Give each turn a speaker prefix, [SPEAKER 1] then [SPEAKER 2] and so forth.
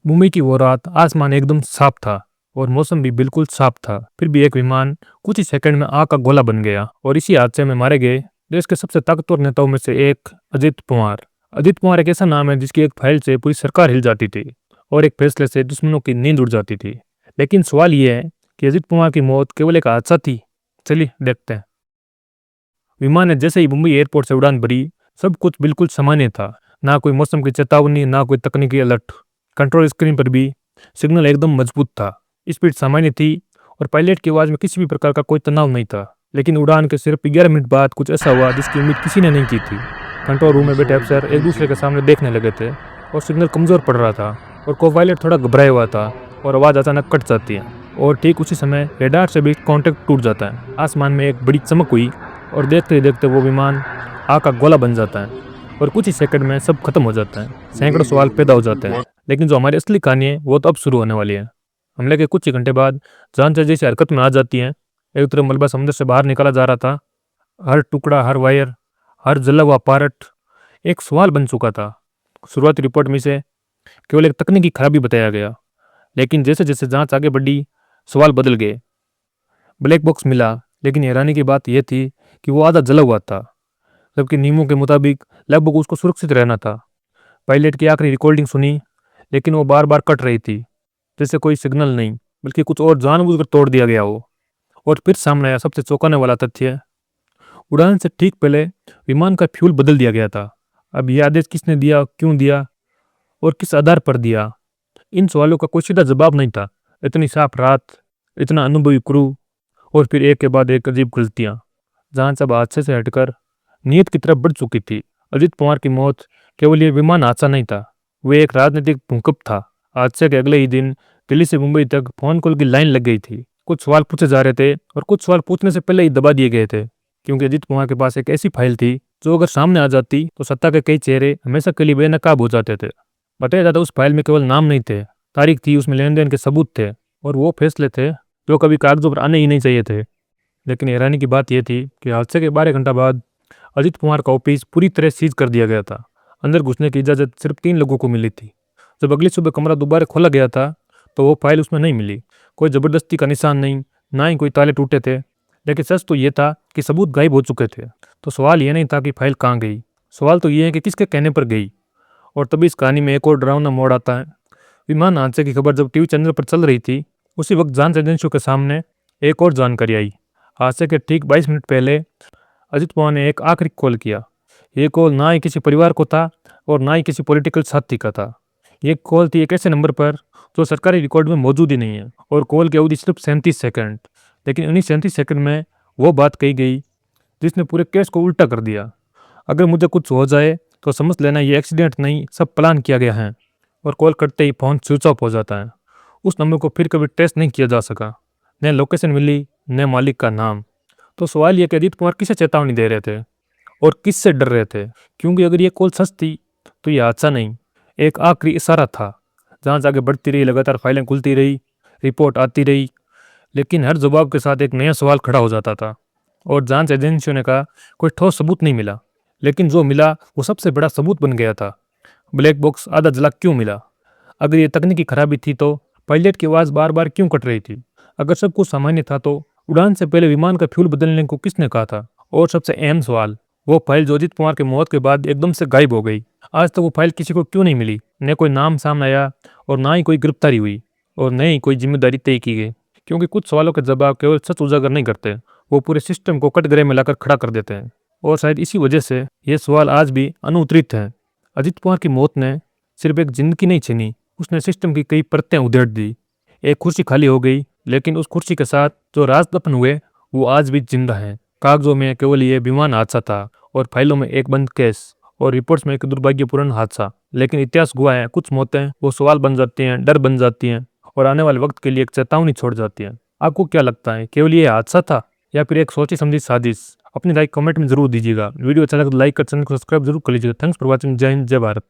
[SPEAKER 1] मुंबई की वो रात आसमान एकदम साफ था और मौसम भी बिल्कुल साफ था। फिर भी एक विमान कुछ ही सेकंड में आग का गोला बन गया और इसी हादसे में मारे गए देश के सबसे ताकतवर नेताओं में से एक अजित पवार। अजित पवार एक ऐसा नाम है जिसकी एक फाइल से पूरी सरकार हिल जाती थी और एक फैसले से दुश्मनों की नींद उड़ जाती थी। लेकिन सवाल यह है कि अजित पवार की मौत केवल एक हादसा थी। चलिए देखते हैं। विमान ने जैसे ही मुंबई एयरपोर्ट से उड़ान भरी, सब कुछ बिल्कुल सामान्य था। ना कोई मौसम की चेतावनी, ना कोई तकनीकी अलर्ट। कंट्रोल स्क्रीन पर भी सिग्नल एकदम मजबूत था, स्पीड सामान्य थी और पायलट की आवाज़ में किसी भी प्रकार का कोई तनाव नहीं था। लेकिन उड़ान के सिर्फ 11 मिनट बाद कुछ ऐसा हुआ जिसकी उम्मीद किसी ने नहीं की थी। कंट्रोल रूम में बैठे अफसर एक दूसरे के सामने देखने लगे थे और सिग्नल कमज़ोर पड़ रहा था और को पायलट थोड़ा घबराया हुआ था और आवाज़ अचानक कट जाती है और ठीक उसी समय रेडार से भी कांटेक्ट टूट जाता है। आसमान में एक बड़ी चमक हुई और देखते ही देखते वो विमान आग का गोला बन जाता है और कुछ ही सेकंड में सब खत्म हो जाता है। सैकड़ों सवाल पैदा हो जाते हैं, लेकिन जो हमारी असली कहानी है वो तो अब शुरू होने वाली है। हमले के कुछ ही घंटे बाद जान जैसी हरकत में आ जाती है। एक तरफ मलबा समुद्र से बाहर निकाला जा रहा था, हर टुकड़ा, हर वायर, हर जला हुआ पार्ट एक सवाल बन चुका था। शुरुआती रिपोर्ट में से केवल एक तकनीकी खराबी बताया गया, लेकिन जैसे जैसे जांच आगे बढ़ी सवाल बदल गए। ब्लैक बॉक्स मिला, लेकिन हैरानी की बात यह थी कि वो आधा जला हुआ था, जबकि नियमों के मुताबिक लगभग उसको सुरक्षित रहना था। पायलट की आखिरी रिकॉर्डिंग सुनी, लेकिन वो बार बार कट रही थी, जैसे कोई सिग्नल नहीं बल्कि कुछ और जानबूझकर तोड़ दिया गया हो। और फिर सामने आया सबसे चौंकाने वाला तथ्य। उड़ान से ठीक पहले विमान का फ्यूल बदल दिया गया था। अब यह आदेश किसने दिया, क्यों दिया और किस आधार पर दिया, इन सवालों का कोई सीधा जवाब नहीं था। इतनी साफ रात, इतना अनुभवी क्रू और फिर एक के बाद एक अजीब गलतियां। जांच अब हादसे से हटकर नीयत की तरफ बढ़ चुकी थी। अजित पवार की मौत केवल ये विमान हादसा नहीं था, वे एक राजनीतिक भूकंप था। हादसे के अगले ही दिन दिल्ली से मुंबई तक फोन कॉल की लाइन लग गई थी। कुछ सवाल पूछे जा रहे थे और कुछ सवाल पूछने से पहले ही दबा दिए गए थे, क्योंकि अजित पवार के पास एक ऐसी फाइल थी जो अगर सामने आ जाती तो सत्ता के कई चेहरे हमेशा के लिए बेनकाब हो जाते थे। बताया जाता उस फाइल में केवल नाम नहीं थे, तारीख थी, उसमें लेन देन के सबूत थे और वो फैसले थे जो कभी कागजों पर आने ही नहीं चाहिए थे। लेकिन हैरानी की बात यह थी कि हादसे के 12 घंटा बाद अजित पवार का ऑफिस पूरी तरह सीज कर दिया गया था। अंदर घुसने की इजाज़त सिर्फ 3 लोगों को मिली थी। जब अगली सुबह कमरा दोबारा खोला गया था तो वो फाइल उसमें नहीं मिली। कोई ज़बरदस्ती का निशान नहीं, ना ही कोई ताले टूटे थे। लेकिन सच तो ये था कि सबूत गायब हो चुके थे। तो सवाल ये नहीं था कि फाइल कहाँ गई, सवाल तो ये है कि किसके कहने पर गई। और तभी इस कहानी में एक और डरावना मोड़ आता है। विमान हादसे की खबर जब टीवी चैनल पर चल रही थी, उसी वक्त जांच एजेंसियों के सामने एक और जानकारी आई। हादसे के ठीक 22 मिनट पहले अजित पवार ने एक आखिरी कॉल किया। ये कॉल ना ही किसी परिवार को था और ना ही किसी पॉलिटिकल साथी का था। ये कॉल थी एक ऐसे नंबर पर जो सरकारी रिकॉर्ड में मौजूद ही नहीं है, और कॉल की अवधि सिर्फ 37 सेकंड। लेकिन उन्हीं 37 सेकंड में वो बात कही गई जिसने पूरे केस को उल्टा कर दिया। अगर मुझे कुछ हो जाए तो समझ लेना ये एक्सीडेंट नहीं, सब प्लान किया गया है। और कॉल करते ही फ़ोन स्विच ऑफ हो जाता है। उस नंबर को फिर कभी ट्रेस नहीं किया जा सका, न लोकेशन मिली, न मालिक का नाम। तो सवाल यह कि अजित पवार किसे चेतावनी दे रहे थे और किससे डर रहे थे, क्योंकि अगर ये कॉल सच थी तो ये हादसा नहीं, एक आखिरी इशारा था। जांच आगे बढ़ती रही, लगातार फाइलें खुलती रही, रिपोर्ट आती रही, लेकिन हर जवाब के साथ एक नया सवाल खड़ा हो जाता था। और जांच एजेंसियों ने कहा कोई ठोस सबूत नहीं मिला, लेकिन जो मिला वो सबसे बड़ा सबूत बन गया था। ब्लैक बॉक्स आधा जला क्यों मिला? अगर ये तकनीकी खराबी थी तो पायलट की आवाज़ बार बार क्यों कट रही थी? अगर सब कुछ सामान्य था तो उड़ान से पहले विमान का फ्यूल बदलने को किसने कहा था? और सबसे अहम सवाल, वो फाइल जो अजित पवार की मौत के बाद एकदम से गायब हो गई, आज तक वो फाइल किसी को क्यों नहीं मिली? न कोई नाम सामने आया और ना ही कोई गिरफ्तारी हुई और न ही कोई जिम्मेदारी तय की गई। क्योंकि कुछ सवालों के जवाब केवल सच उजागर नहीं करते, वो पूरे सिस्टम को कटघरे में लाकर खड़ा कर देते हैं। और शायद इसी वजह से ये सवाल आज भी अनुत्तरित है। अजित पवार की मौत ने सिर्फ एक जिंदगी नहीं छीनी, उसने सिस्टम की कई परतें उधेड़ दी। एक कुर्सी खाली हो गई, लेकिन उस कुर्सी के साथ जो राज दफन हुए वो आज भी जिंदा हैं। कागजों में केवल ये विमान हादसा था और फाइलों में एक बंद केस और रिपोर्ट्स में एक दुर्भाग्यपूर्ण हादसा। लेकिन इतिहास गवाह है, कुछ मौतें वो सवाल बन जाती हैं, डर बन जाती हैं और आने वाले वक्त के लिए एक चेतावनी छोड़ जाती हैं। आपको क्या लगता है, केवल ये हादसा था या फिर एक सोची समझी साजिश? अपनी राय कमेंट में जरूर दीजिएगा। वीडियो अच्छा लगे तो लाइक कर, चैनल को सब्सक्राइब जरूर कर लीजिएगा। Thanks for watching. जय हिंद, जय भारत।